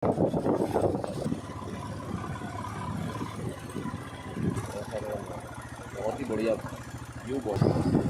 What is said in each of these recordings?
बहुत ही बढ़िया व्यू बहुत।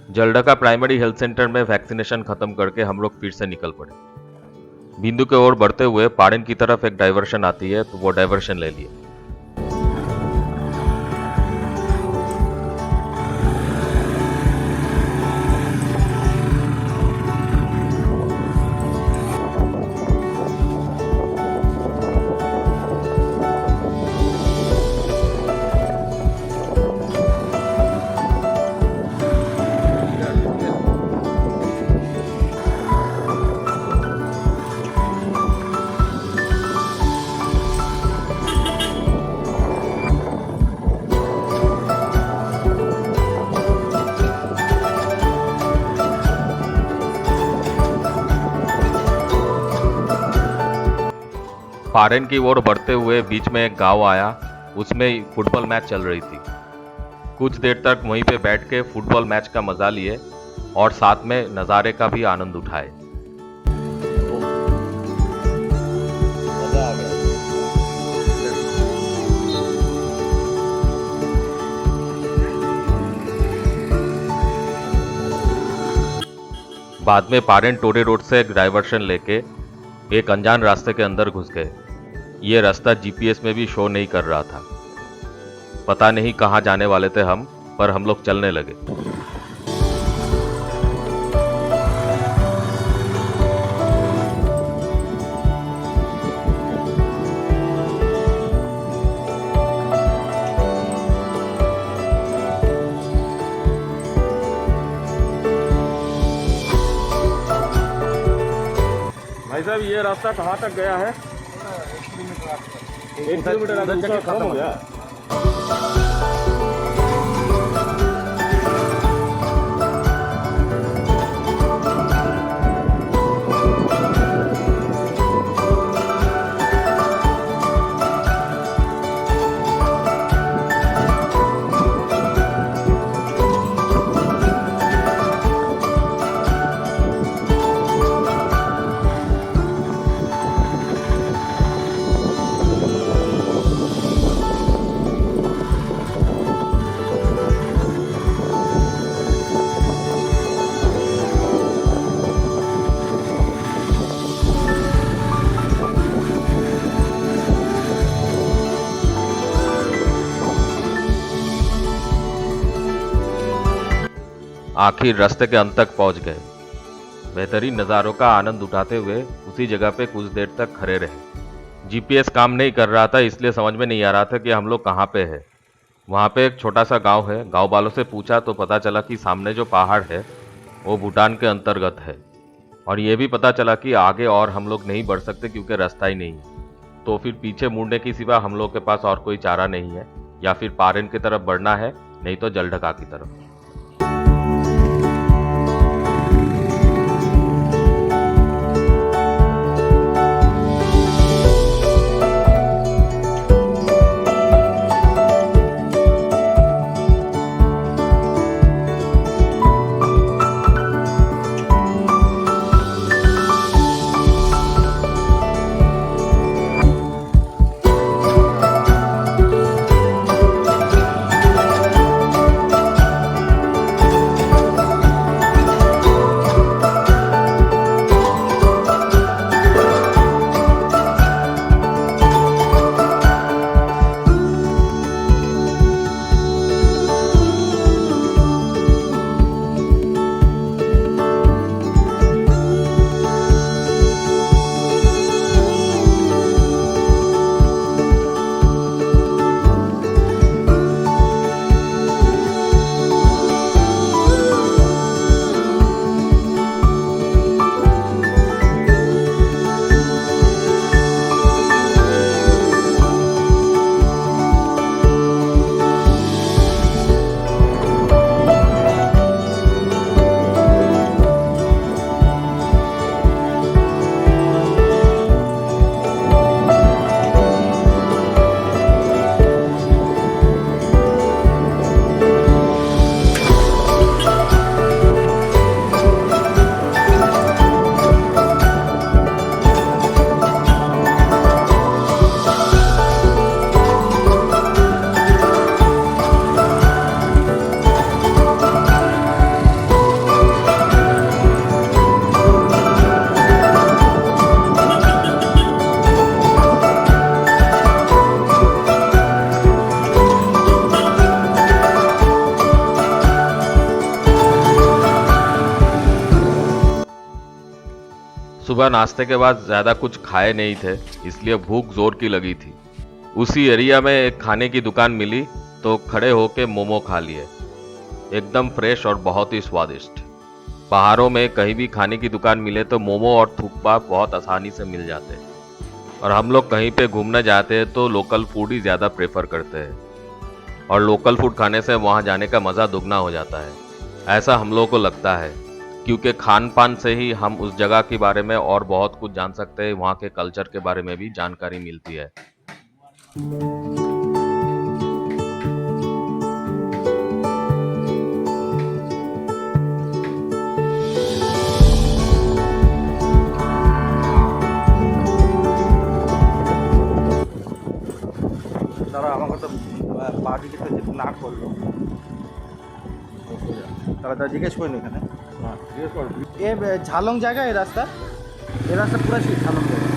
जलढका प्राइमरी हेल्थ सेंटर में वैक्सीनेशन खत्म करके हम लोग फिर से निकल पड़े। बिंदु की ओर बढ़ते हुए पाड़न की तरफ एक डाइवर्शन आती है तो वो डाइवर्शन ले लिए। पारेन की ओर बढ़ते हुए बीच में एक गांव आया, उसमें फुटबॉल मैच चल रही थी। कुछ देर तक वहीं पे बैठ के फुटबॉल मैच का मजा लिए और साथ में नज़ारे का भी आनंद उठाए। मजा आ गया। बाद में पारेन टोरे रोड से एक डाइवर्शन लेके एक अनजान रास्ते के अंदर घुस गए। ये रास्ता जीपीएस में भी शो नहीं कर रहा था। पता नहीं कहाँ जाने वाले थे हम, पर हम लोग चलने लगे। भाई साहब ये रास्ता कहाँ तक गया है? 1 किलोमीटर दूसरा खत्म हो गया। आखिर रास्ते के अंत तक पहुंच गए। बेहतरीन नज़ारों का आनंद उठाते हुए उसी जगह पे कुछ देर तक खड़े रहे। जीपीएस काम नहीं कर रहा था, इसलिए समझ में नहीं आ रहा था कि हम लोग कहाँ पे है। वहाँ पे एक छोटा सा गांव है। गांव वालों से पूछा तो पता चला कि सामने जो पहाड़ है वो भूटान के अंतर्गत है, और ये भी पता चला कि आगे और हम लोग नहीं बढ़ सकते क्योंकि रास्ता ही नहीं है। तो फिर पीछे मुड़ने की सिवा हम लोग के पास और कोई चारा नहीं है, या फिर पारेन की तरफ बढ़ना है, नहीं तो जलढका की तरफ। सुबह नाश्ते के बाद ज़्यादा कुछ खाए नहीं थे, इसलिए भूख जोर की लगी थी। उसी एरिया में एक खाने की दुकान मिली तो खड़े होके मोमो खा लिए। एकदम फ्रेश और बहुत ही स्वादिष्ट। पहाड़ों में कहीं भी खाने की दुकान मिले तो मोमो और थुक्पा बहुत आसानी से मिल जाते हैं। और हम लोग कहीं पे घूमने जाते हैं तो लोकल फूड ही ज़्यादा प्रेफर करते हैं, और लोकल फूड खाने से वहाँ जाने का मज़ा दुगना हो जाता है, ऐसा हम लोगों को लगता है। क्योंकि खान पान से ही हम उस जगह के बारे में और बहुत कुछ जान सकते हैं, वहाँ के कल्चर के बारे में भी जानकारी मिलती है। তারা আমাকে তো পা দিকে তো না করলো, তারা তা জিজ্ঞেস করেনি এখানে। হ্যাঁ জিজ্ঞেস করো। ঝালং জায়গা এই রাস্তা পুরো সেই ঝালং জায়গা।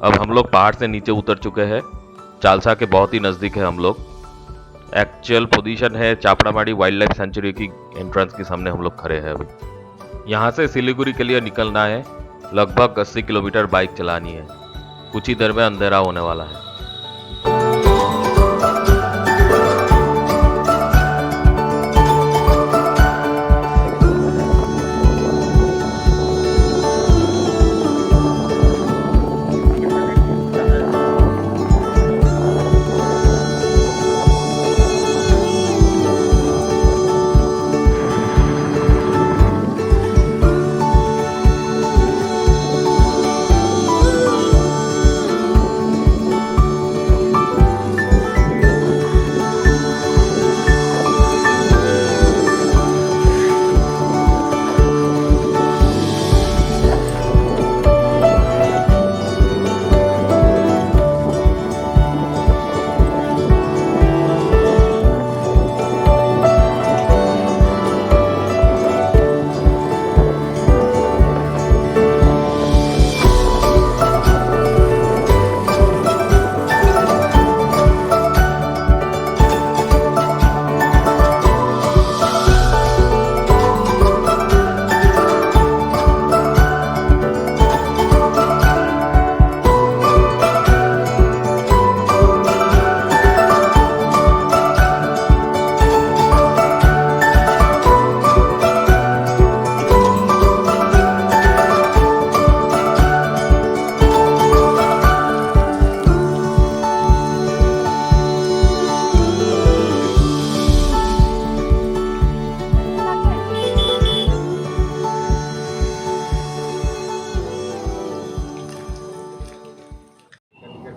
अब हम लोग पहाड़ से नीचे उतर चुके हैं, चालसा के बहुत ही नज़दीक है हम लोग। एक्चुअल पोजीशन है चापड़ामाड़ी वाइल्ड लाइफ सेंचुरी की एंट्रेंस के सामने हम लोग खड़े हैं अभी। यहाँ से सिलीगुड़ी के लिए निकलना है, लगभग 80 किलोमीटर बाइक चलानी है। कुछ ही देर में अंधेरा होने वाला है।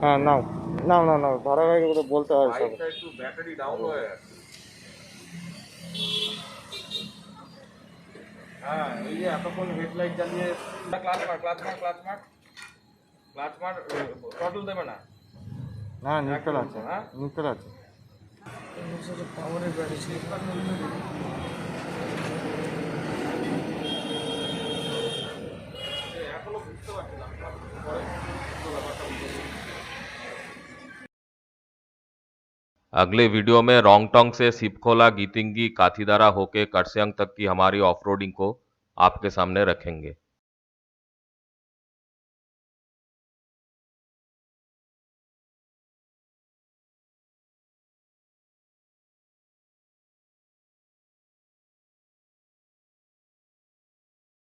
হ্যাঁ নাও নাও নাও নাও ধারাবাহিক করে বলতে হয় সব বাইকটা একটু ব্যাটারি ডাউন হয়ে গেছে। হ্যাঁ এই যে এতক্ষণ হেডলাইট জ্বালিয়ে ক্লাচ মার ক্লাচ মার ক্লাচ মার ক্লাচ মার, টটল দেবে না। না নিউট্রাল আছে হ্যাঁ? নিউট্রাল আছে পাওয়ারের ব্যাটারি স্লিপার এখনো বুঝতে পারছিলাম না, পরে ব্যাপারটা বুঝতে। अगले वीडियो में रोंगटोंग से सिपखोला, गीतिंगी, काथीदारा होके कटस्यांग तक की हमारी ऑफ रोडिंग को आपके सामने रखेंगे।